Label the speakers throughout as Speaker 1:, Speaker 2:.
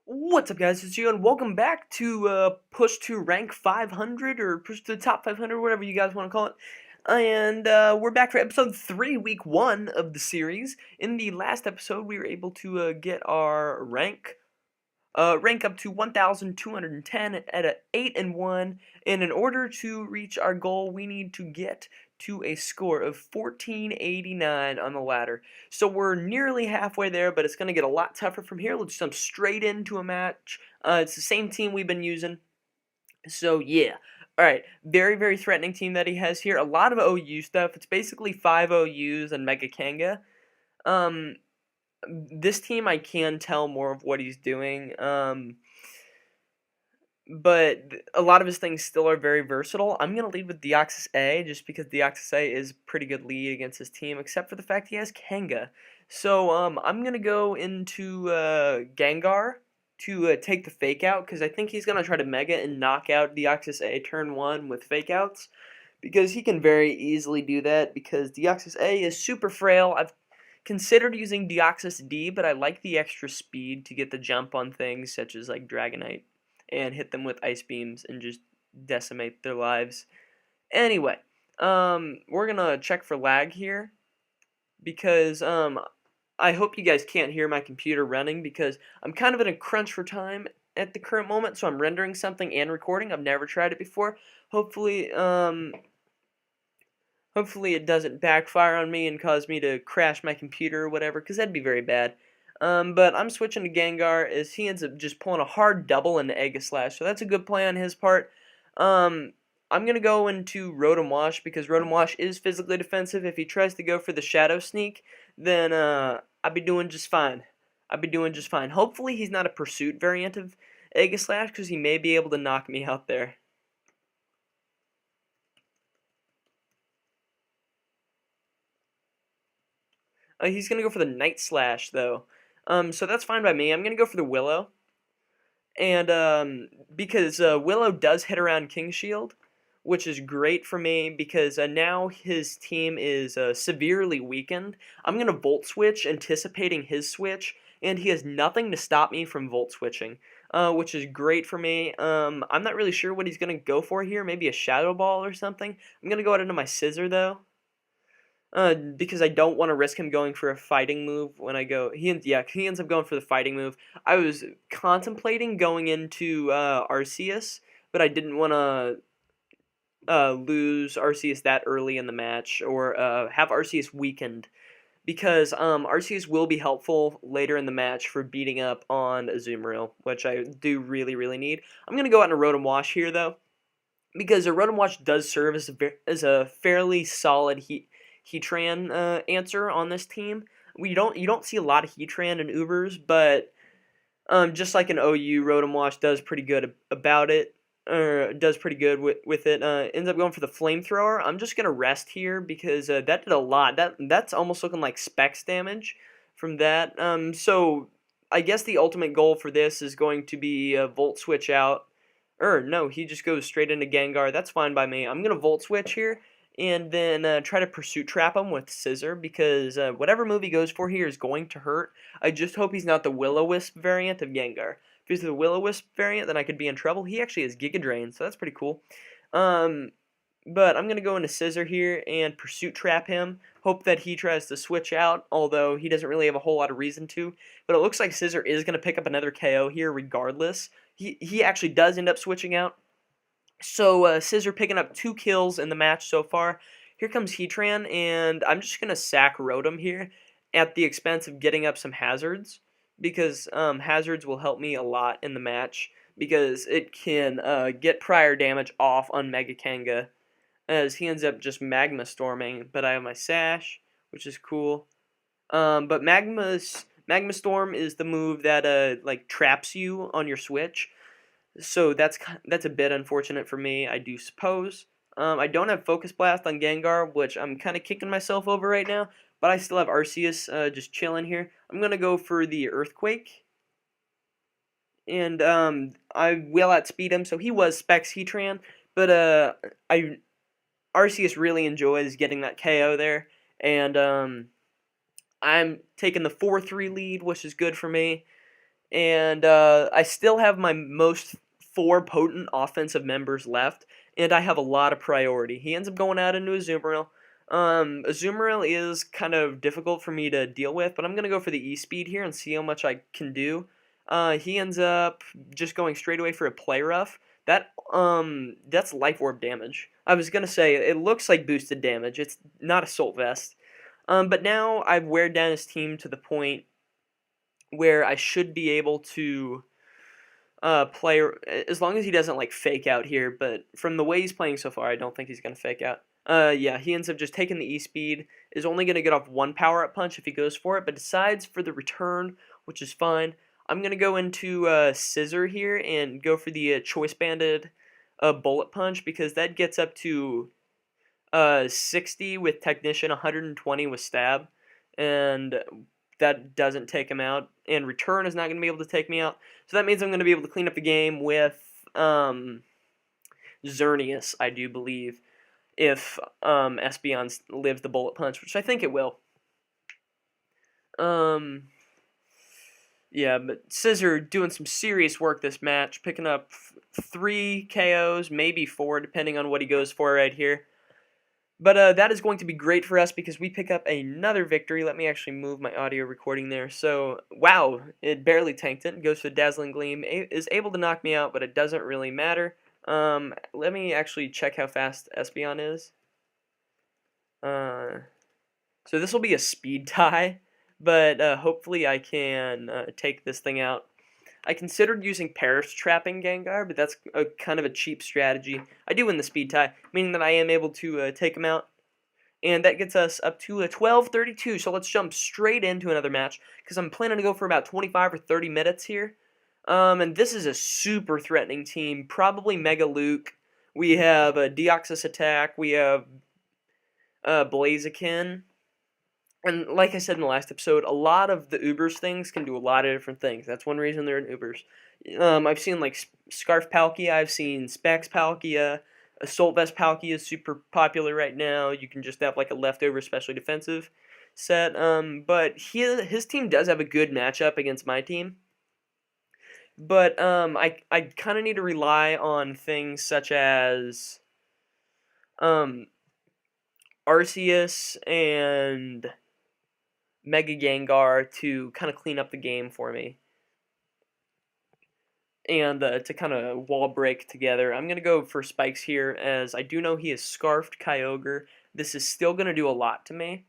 Speaker 1: What's up, guys? It's you, and welcome back to Push to Rank 500, or Push to the Top 500, whatever you guys want to call it. And we're back for episode 3, week 1 of the series. In the last episode, we were able to get our rank up to 1,210 at a 8-1. And in order to reach our goal, we need to get to a score of 1489 on the ladder. So we're nearly halfway there, but it's going to get a lot tougher from here. Let's jump straight into a match. It's the same team we've been using. So yeah. Alright, very, very threatening team that he has here. A lot of OU stuff. It's basically 5 OUs and Mega Kanga. This team, I can tell more of what he's doing. But a lot of his things still are very versatile. I'm going to lead with Deoxys A, just because Deoxys A is a pretty good lead against his team, except for the fact he has Kanga. So I'm going to go into Gengar to take the Fake Out, because I think he's going to try to Mega and knock out Deoxys A turn 1 with Fake Outs, because he can very easily do that, because Deoxys A is super frail. I've considered using Deoxys D, but I like the extra speed to get the jump on things such as like Dragonite and hit them with Ice Beams and just decimate their lives. Anyway, we're gonna check for lag here, because I hope you guys can't hear my computer running, because I'm kind of in a crunch for time at the current moment, so I'm rendering something and recording. I've never tried it before. Hopefully it doesn't backfire on me and cause me to crash my computer or whatever, because that'd be very bad. But I'm switching to Gengar, as he ends up just pulling a hard double into Aegislash, so that's a good play on his part. I'm going to go into Rotom Wash, because Rotom Wash is physically defensive. If he tries to go for the Shadow Sneak, then I'll be doing just fine. Hopefully he's not a Pursuit variant of Aegislash, because he may be able to knock me out there. He's going to go for the Night Slash, though. So that's fine by me. I'm going to go for the Willow. And because Willow does hit around King Shield, which is great for me, because now his team is severely weakened. I'm going to Volt Switch, anticipating his switch, and he has nothing to stop me from Volt Switching, which is great for me. I'm not really sure what he's going to go for here. Maybe a Shadow Ball or something. I'm going to go out into my Scissor, though. Because I don't want to risk him going for a fighting move when I go. He ends up going for the fighting move. I was contemplating going into Arceus, but I didn't want to lose Arceus that early in the match, or have Arceus weakened, because Arceus will be helpful later in the match for beating up on Azumarill, which I do really, really need. I'm going to go out in a Rotom Wash here, though, because a Rotom Wash does serve as a fairly solid Heatran answer on this team. You don't see a lot of Heatran in Ubers, but just like an OU, Rotom Wash does pretty good about it. Does pretty good with it. Ends up going for the Flamethrower. I'm just gonna rest here, because that did a lot. That's almost looking like Specs damage from that. So I guess the ultimate goal for this is going to be Volt Switch out. No, he just goes straight into Gengar. That's fine by me. I'm gonna Volt Switch here, and then try to Pursuit Trap him with Scissor, because whatever move he goes for here is going to hurt. I just hope he's not the Will-O-Wisp variant of Gengar. If he's the Will-O-Wisp variant, then I could be in trouble. He actually has Giga Drain, so that's pretty cool. But I'm going to go into Scissor here and Pursuit Trap him. Hope that he tries to switch out, although he doesn't really have a whole lot of reason to. But it looks like Scissor is going to pick up another KO here regardless. He actually does end up switching out. So, Scissor picking up 2 kills in the match so far. Here comes Heatran, and I'm just going to sack Rotom here at the expense of getting up some hazards, because hazards will help me a lot in the match, because it can get prior damage off on Mega Kanga, as he ends up just Magma Storming, but I have my Sash, which is cool. But Magma Storm is the move that like traps you on your switch. So that's a bit unfortunate for me, I do suppose. I don't have Focus Blast on Gengar, which I'm kind of kicking myself over right now, but I still have Arceus just chilling here. I'm going to go for the Earthquake, and I will outspeed him, so he was Specs Heatran, but Arceus really enjoys getting that KO there, and I'm taking the 4-3 lead, which is good for me. And I still have my most 4 potent offensive members left, and I have a lot of priority. He ends up going out into Azumarill. Azumarill is kind of difficult for me to deal with, but I'm going to go for the E-Speed here and see how much I can do. He ends up just going straight away for a Play Rough. That's Life Orb damage. I was going to say, it looks like boosted damage. It's not Assault Vest. But now I've wear down his team to the point where I should be able to play, as long as he doesn't like fake out here, but from the way he's playing so far, I don't think he's going to fake out. Yeah, he ends up just taking the E-Speed, is only going to get off 1 power-up punch if he goes for it, but decides for the return, which is fine. I'm going to go into Scissor here and go for the Choice Banded Bullet Punch, because that gets up to 60 with Technician, 120 with Stab, and that doesn't take him out, and Return is not going to be able to take me out, so that means I'm going to be able to clean up the game with Xerneas, I do believe, if Espeon lives the Bullet Punch, which I think it will. Yeah, but Scissor doing some serious work this match, picking up 3 KOs, maybe 4, depending on what he goes for right here. But that is going to be great for us because we pick up another victory. Let me actually move my audio recording there. So, wow, it barely tanked it. Goes for the Dazzling Gleam. Is able to knock me out, but it doesn't really matter. Let me actually check how fast Espeon is. So this will be a speed tie, but hopefully I can take this thing out. I considered using Perish Trapping Gengar, but that's kind of a cheap strategy. I do win the speed tie, meaning that I am able to take him out. And that gets us up to a 12:32, so let's jump straight into another match, because I'm planning to go for about 25 or 30 minutes here. And this is a super threatening team, probably Mega Luke. We have a Deoxys Attack, we have Blaziken. And like I said in the last episode, a lot of the Ubers things can do a lot of different things. That's one reason they're in Ubers. I've seen like Scarf Palkia, I've seen Specs Palkia, Assault Vest Palkia is super popular right now. You can just have like a leftover specially defensive set. But his team does have a good matchup against my team. But I kind of need to rely on things such as Arceus and Mega Gengar to kind of clean up the game for me. And to kind of wall break together. I'm going to go for Spikes here, as I do know he is Scarfed Kyogre. This is still going to do a lot to me,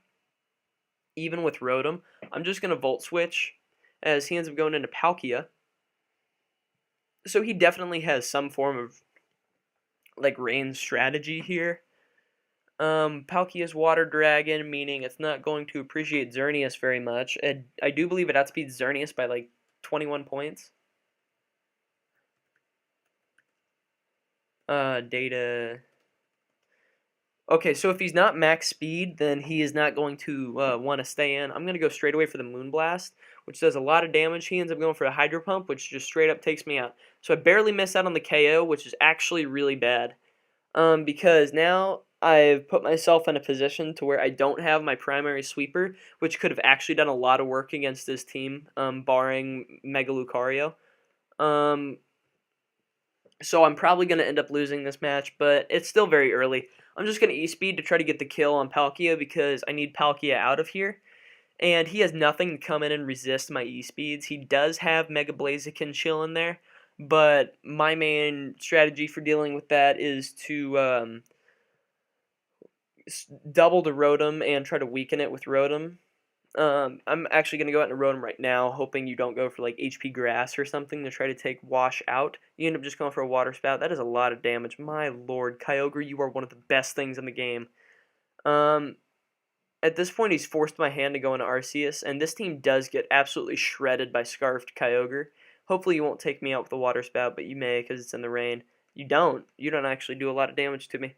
Speaker 1: even with Rotom. I'm just going to Volt Switch, as he ends up going into Palkia. So he definitely has some form of like range strategy here. Palkia's Water Dragon, meaning it's not going to appreciate Xerneas very much. I do believe it outspeeds Xerneas by like 21 points. Data. Okay, so if he's not max speed, then he is not going to want to stay in. I'm going to go straight away for the Moonblast, which does a lot of damage. He ends up going for a Hydro Pump, which just straight up takes me out. So I barely miss out on the KO, which is actually really bad. Because now I've put myself in a position to where I don't have my primary sweeper, which could have actually done a lot of work against this team, barring Mega Lucario. So I'm probably going to end up losing this match, but it's still very early. I'm just going to E-Speed to try to get the kill on Palkia because I need Palkia out of here. And he has nothing to come in and resist my E-Speeds. He does have Mega Blaziken chill in there, but my main strategy for dealing with that is to double the Rotom and try to weaken it with Rotom. I'm actually going to go out and Rotom right now, hoping you don't go for like HP Grass or something to try to take Wash out. You end up just going for a Water Spout. That is a lot of damage. My lord, Kyogre, you are one of the best things in the game. At this point, he's forced my hand to go into Arceus, and this team does get absolutely shredded by Scarfed Kyogre. Hopefully you won't take me out with the Water Spout, but you may because it's in the rain. You don't. You don't actually do a lot of damage to me.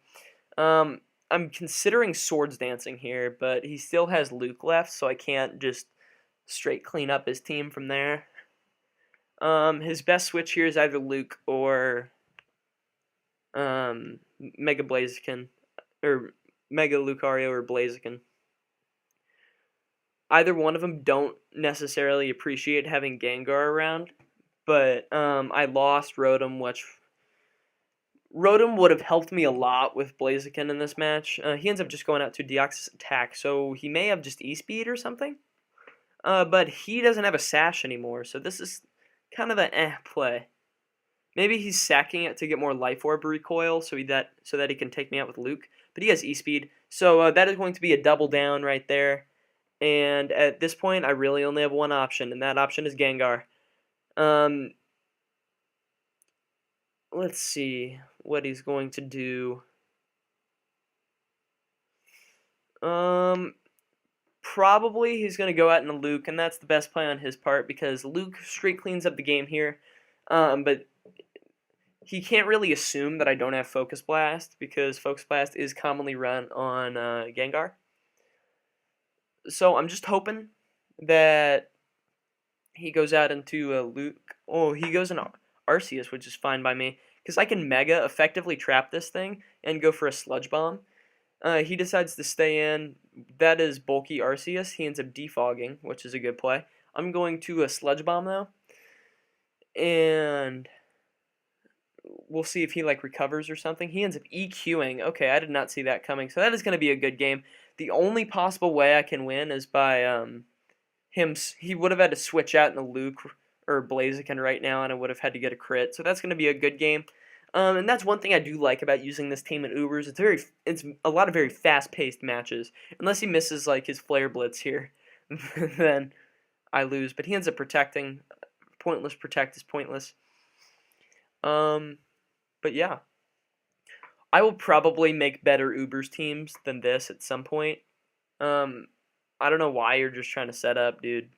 Speaker 1: I'm considering Swords Dancing here, but he still has Luke left, so I can't just straight clean up his team from there. His best switch here is either Luke or Mega Blaziken. or Mega Lucario or Blaziken. Either one of them don't necessarily appreciate having Gengar around, but I lost Rotom, which Rotom would have helped me a lot with Blaziken in this match. He ends up just going out to Deoxys attack, so he may have just E-Speed or something. But he doesn't have a Sash anymore, so this is kind of an play. Maybe he's sacking it to get more Life Orb recoil so that he can take me out with Luke. But he has E-Speed, so that is going to be a double down right there. And at this point, I really only have one option, and that option is Gengar. Let's see what he's going to do. Probably he's going to go out in a Luke, and that's the best play on his part because Luke straight cleans up the game here. But he can't really assume that I don't have Focus Blast because Focus Blast is commonly run on Gengar. So I'm just hoping that he goes out into Luke. Oh, he goes in Arceus, which is fine by me because I can Mega effectively trap this thing and go for a Sludge Bomb. He decides to stay in. That is bulky Arceus. He ends up defogging, which is a good play. I'm going to a Sludge Bomb though, and we'll see if he recovers or something. He ends up EQing. Okay, I did not see that coming. So that is going to be a good game. The only possible way I can win is by him. He would have had to switch out in the Luke or Blaziken right now, and I would have had to get a crit. So that's going to be a good game. And that's one thing I do like about using this team at Ubers. It's a lot of very fast-paced matches. Unless he misses his Flare Blitz here, then I lose. But he ends up protecting. Pointless protect is pointless. But yeah, I will probably make better Ubers teams than this at some point. I don't know why you're just trying to set up, dude.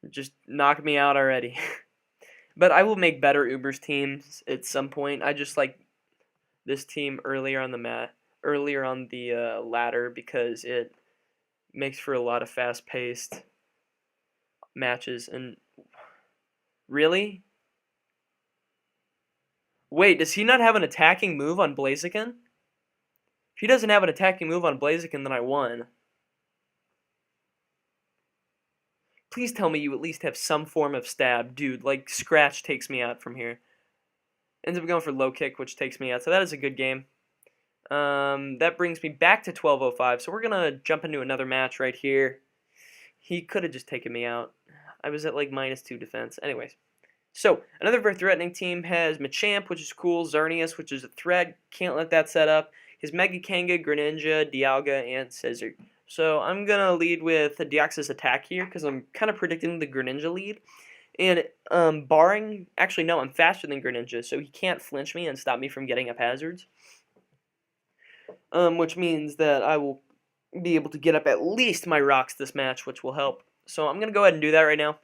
Speaker 1: Just knock me out already. But I will make better Ubers teams at some point. I just like this team earlier on the ladder because it makes for a lot of fast-paced matches. And really? Wait, does he not have an attacking move on Blaziken? If he doesn't have an attacking move on Blaziken, then I won. Please tell me you at least have some form of stab. Dude, Scratch takes me out from here. Ends up going for low kick, which takes me out. So that is a good game. That brings me back to 12:05. So we're going to jump into another match right here. He could have just taken me out. I was at -2 defense. Anyways. So, another very threatening team has Machamp, which is cool, Xerneas, which is a threat, can't let that set up, his Mega Kanga, Greninja, Dialga, and Scizor. So, I'm going to lead with the Deoxys attack here, because I'm kind of predicting the Greninja lead, and actually no, I'm faster than Greninja, so he can't flinch me and stop me from getting up hazards, which means that I will be able to get up at least my rocks this match, which will help. So, I'm going to go ahead and do that right now.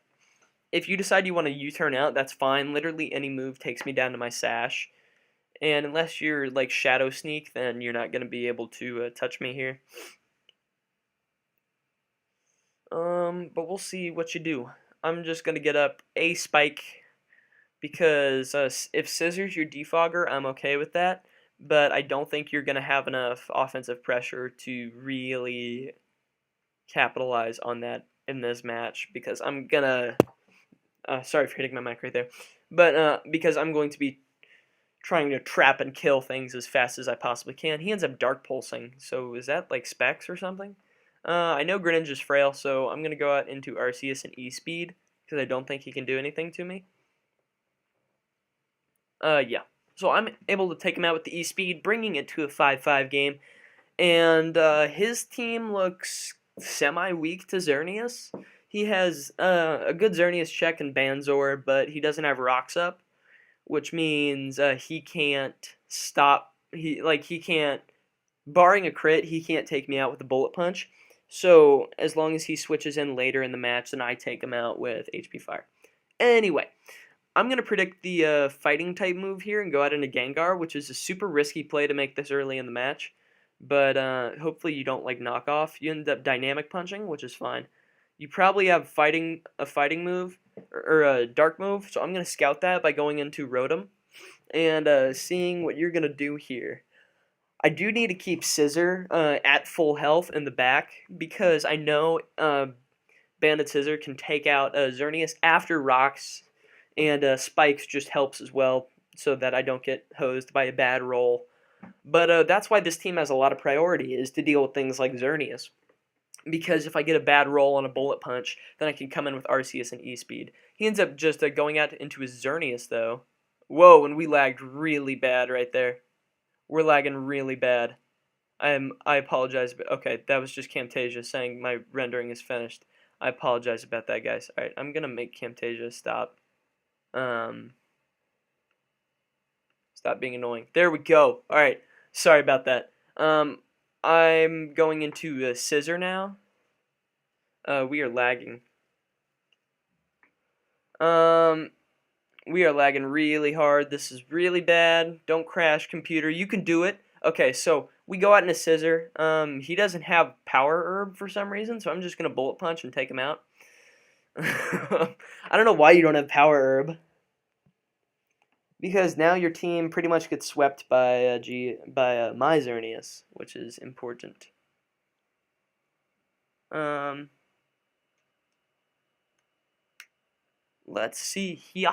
Speaker 1: If you decide you want to U-turn out, that's fine. Literally any move takes me down to my Sash. And unless you're Shadow Sneak, then you're not going to be able to touch me here. But we'll see what you do. I'm just going to get up a Spike because if Scizor's your defogger, I'm okay with that. But I don't think you're going to have enough offensive pressure to really capitalize on that in this match because I'm going to... sorry for hitting my mic right there. But because I'm going to be trying to trap and kill things as fast as I possibly can. He ends up Dark Pulsing. So is that Specs or something? I know Greninja's frail, so I'm going to go out into Arceus and E-Speed because I don't think he can do anything to me. Yeah. So I'm able to take him out with the E-Speed, bringing it to a 5-5 game. And his team looks semi-weak to Xerneas. He has a good Xerneas check and Banzor, but he doesn't have Rocks up, which means he can't stop. He can't, barring a crit, he can't take me out with a Bullet Punch. So as long as he switches in later in the match, then I take him out with HP Fire. Anyway, I'm gonna predict the Fighting type move here and go out into Gengar, which is a super risky play to make this early in the match. But hopefully you don't knock off. You end up Dynamic Punching, which is fine. You probably have a fighting move or a dark move, so I'm going to scout that by going into Rotom and seeing what you're going to do here. I do need to keep Scissor at full health in the back because I know Banded Scissor can take out Xerneas after rocks, and Spikes just helps as well so that I don't get hosed by a bad roll. But that's why this team has a lot of priority, is to deal with things like Xerneas. Because if I get a bad roll on a bullet punch, then I can come in with Arceus and E-Speed. He ends up just going out into his Xerneas, though. Whoa, and we lagged really bad right there. We're lagging really bad. I apologize, but okay, that was just Camtasia saying my rendering is finished. I apologize about that, guys. Alright, I'm gonna make Camtasia stop. Stop being annoying. There we go. Alright, sorry about that. I'm going into Scissor now. We are lagging. We are lagging really hard. This is really bad. Don't crash, computer. You can do it. Okay, so we go out in a Scissor. He doesn't have Power Herb for some reason, so I'm just going to Bullet Punch and take him out. I don't know why you don't have Power Herb. Because now your team pretty much gets swept by my Xerneas, which is important. Let's see here.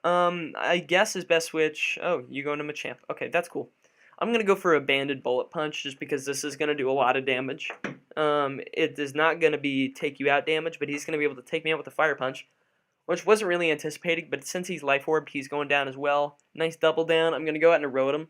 Speaker 1: I guess his best switch. Oh, you go into Machamp. Okay, that's cool. I'm going to go for a Banded Bullet Punch just because this is going to do a lot of damage. It is not going to be take you out damage, but he's going to be able to take me out with a Fire Punch, which wasn't really anticipated, but since he's Life Orbed, he's going down as well. Nice double down. I'm going to go out and Rotom.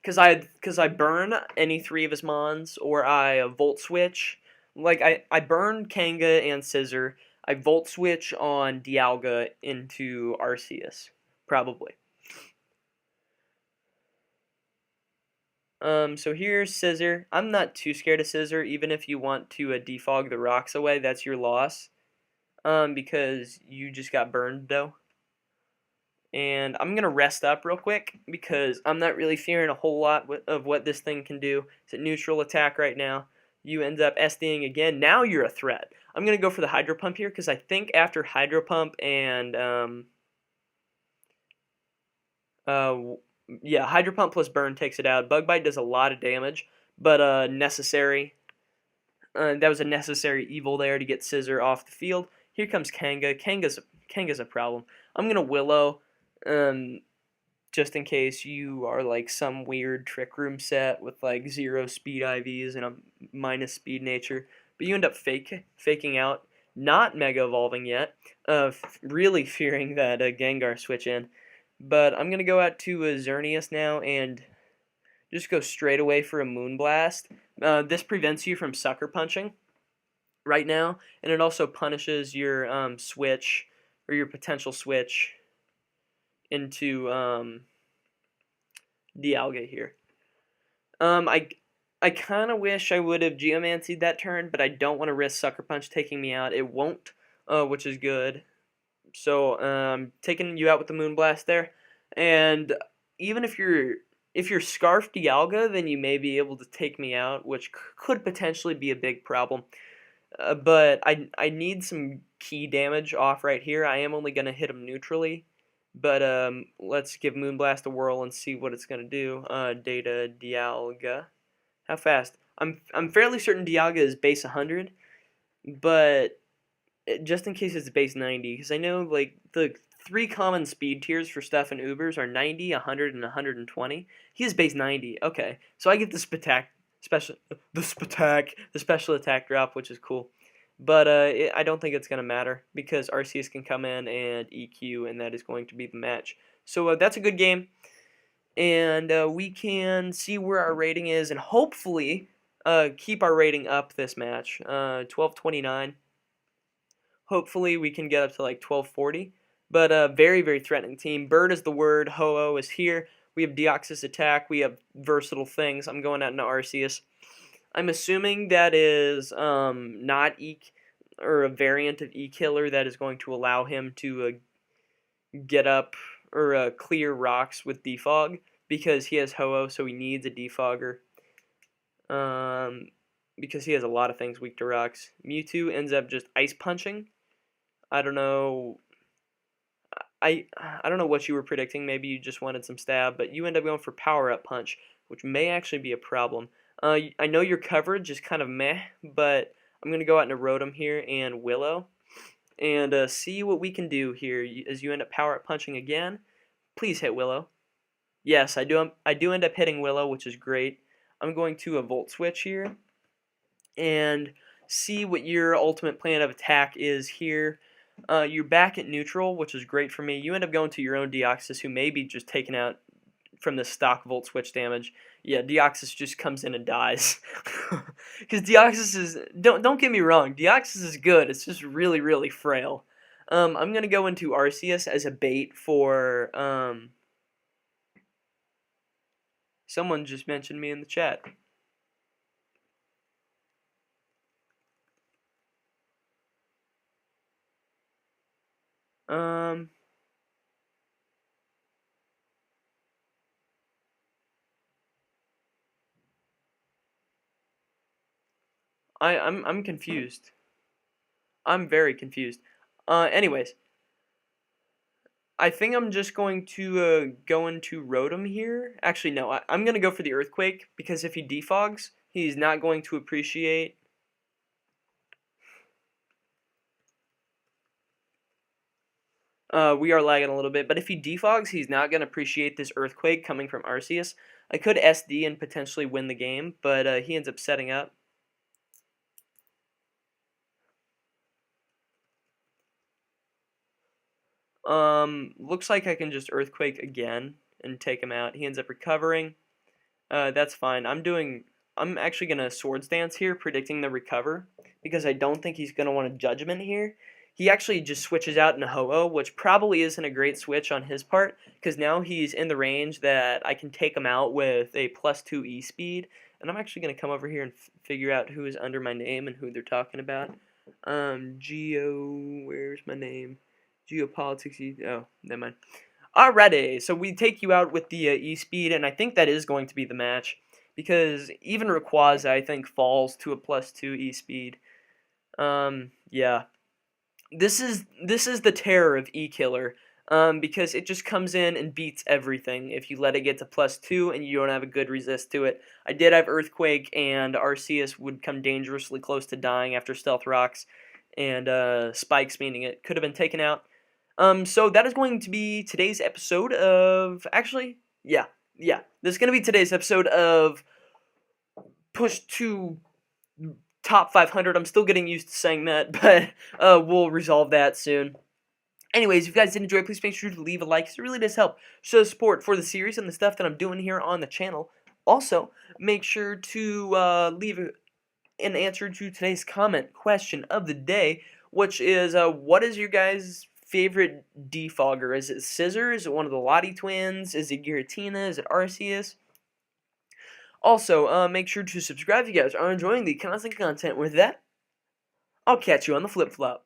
Speaker 1: Because I burn any three of his Mons, or I Volt Switch. Like, I burn Kanga and Scissor. I Volt Switch on Dialga into Arceus. Probably. So here's Scissor. I'm not too scared of Scissor, even if you want to defog the rocks away. That's your loss. Because you just got burned, though. And I'm going to rest up real quick, because I'm not really fearing a whole lot of what this thing can do. It's a neutral attack right now. You end up SDing again. Now you're a threat. I'm going to go for the Hydro Pump here, because I think after Hydro Pump and... yeah, Hydro Pump plus Burn takes it out. Bug Bite does a lot of damage, but necessary. That was a necessary evil there to get Scissor off the field. Here comes Kanga. Kanga's a problem. I'm going to Willow, just in case you are like some weird Trick Room set with like 0 speed IVs and a minus speed nature. But you end up faking out, not Mega Evolving yet, really fearing that Gengar switch in. But I'm going to go out to Xerneas now and just go straight away for a Moonblast. This prevents you from Sucker Punching right now, and it also punishes your switch, or your potential switch, into Dialga here. I kind of wish I would have Geomancied that turn, but I don't want to risk Sucker Punch taking me out. It won't, which is good. So, taking you out with the Moonblast there, and even if you're Scarf Dialga, then you may be able to take me out, which could potentially be a big problem. But I need some key damage off right here. I am only going to hit him neutrally, but let's give Moonblast a whirl and see what it's going to do. Data Dialga. How fast? I'm fairly certain Dialga is base 100, but just in case it's base 90, because I know like the 3 common speed tiers for stuff in Ubers are 90, 100, and 120. He is base 90. Okay, so I get the special attack drop, which is cool. But I don't think it's gonna matter, because Arceus can come in and EQ, and that is going to be the match. So that's a good game, and we can see where our rating is, and hopefully keep our rating up this match. 1229. Hopefully we can get up to like 1240. But very, very threatening team. Bird is the word. Ho-Oh is here. We have Deoxys attack. We have versatile things. I'm going out into Arceus. I'm assuming that is not or a variant of E-Killer that is going to allow him to get up or clear rocks with Defog, because he has Ho-Oh, so he needs a Defogger. Because he has a lot of things weak to rocks. Mewtwo ends up just Ice Punching. I don't know. I don't know what you were predicting. Maybe you just wanted some stab, but you end up going for Power Up Punch, which may actually be a problem. I know your coverage is kind of meh, but I'm going to go out into Rotom here and Willow, and see what we can do here as you end up power up punching again. Please hit Willow. Yes, I do end up hitting Willow, which is great. I'm going to a Volt Switch here and see what your ultimate plan of attack is here. You're back at neutral, which is great for me. You end up going to your own Deoxys, who may be just taken out from the stock Volt Switch damage. Yeah, Deoxys just comes in and dies. Because Deoxys is, don't get me wrong, Deoxys is good. It's just really, really frail. I'm going to go into Arceus as a bait for, someone just mentioned me in the chat. I'm confused. I'm very confused. Anyways, I think I'm just going to go into Rotom here. Actually, no, I'm going to go for the Earthquake, because if he defogs, he's not going to appreciate. We are lagging a little bit, but if he defogs, he's not going to appreciate this Earthquake coming from Arceus. I could SD and potentially win the game, but he ends up setting up. Looks like I can just Earthquake again and take him out. He ends up recovering. That's fine. I'm actually gonna Swords Dance here, predicting the recover, because I don't think he's gonna want a Judgment here. He actually just switches out into Ho-Oh, which probably isn't a great switch on his part, because now he's in the range that I can take him out with a +2 E-Speed. And I'm actually gonna come over here and figure out who is under my name and who they're talking about. Where's my name? Geopolitics, oh, never mind. Alrighty, so we take you out with the E-Speed, and I think that is going to be the match, because even Rayquaza, I think, falls to a +2 E-Speed. Yeah. This is the terror of E-Killer, because it just comes in and beats everything if you let it get to +2 and you don't have a good resist to it. I did have Earthquake, and Arceus would come dangerously close to dying after Stealth Rocks, and Spikes, meaning it could have been taken out. So that is going to be today's episode of, actually, yeah, this is going to be today's episode of Push to Top 500. I'm still getting used to saying that, but we'll resolve that soon. Anyways, if you guys did enjoy, please make sure to leave a like, because it really does help show support for the series and the stuff that I'm doing here on the channel. Also, make sure to leave an answer to today's comment question of the day, which is, what is your guys' favorite defogger? Is it Scissor? Is it one of the Lottie twins? Is it Giratina? Is it Arceus? Also, make sure to subscribe if you guys are enjoying the constant content. With that, I'll catch you on the flip-flop.